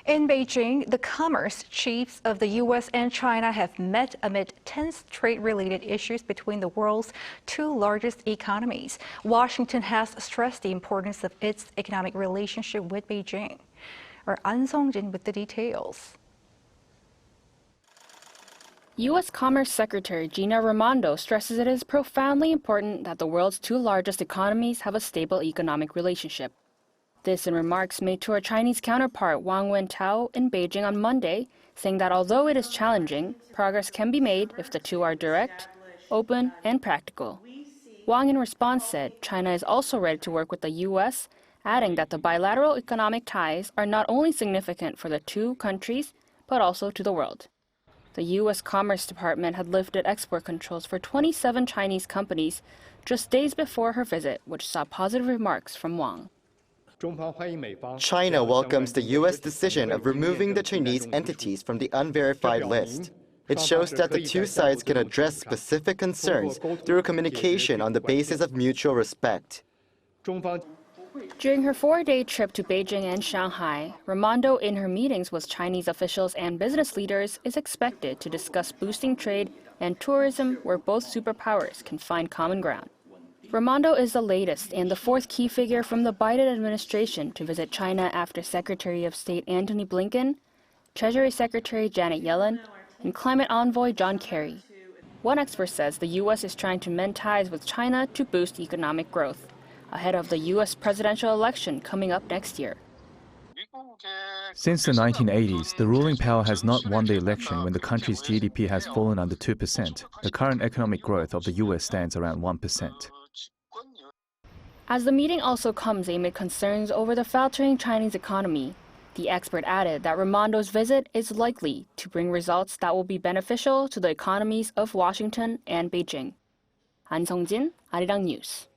In Beijing, the commerce chiefs of the U.S. and China have met amid tense trade-related issues between the world's two largest economies. Washington has stressed the importance of its economic relationship with Beijing. Our Ahn SungJin with the details. U.S. Commerce Secretary Gina Raimondo stresses it is profoundly important that the world's two largest economies have a stable economic relationship. This in remarks made to her Chinese counterpart Wang Wentao in Beijing on Monday, saying that although it is challenging, progress can be made if the two are direct, open, and practical. Wang in response said China is also ready to work with the U.S., adding that the bilateral economic ties are not only significant for the two countries, but also to the world. The U.S. Commerce Department had lifted export controls for 27 Chinese companies just days before her visit, which saw positive remarks from Wang. China welcomes the U.S. decision of removing the Chinese entities from the unverified list. It shows that the two sides can address specific concerns through communication on the basis of mutual respect. During her 4-day trip to Beijing and Shanghai, Raimondo, in her meetings with Chinese officials and business leaders, is expected to discuss boosting trade and tourism where both superpowers can find common ground. Raimondo is the latest and the fourth key figure from the Biden administration to visit China after Secretary of State Antony Blinken, Treasury Secretary Janet Yellen, and climate envoy John Kerry. One expert says the U.S. is trying to mend ties with China to boost economic growth, ahead of the U.S. presidential election coming up next year. Since the 1980s, the ruling power has not won the election when the country's GDP has fallen under 2%. The current economic growth of the U.S. stands around 1%. As the meeting also comes amid concerns over the faltering Chinese economy, the expert added that Raimondo's visit is likely to bring results that will be beneficial to the economies of Washington and Beijing. Ahn SungJin, Arirang News.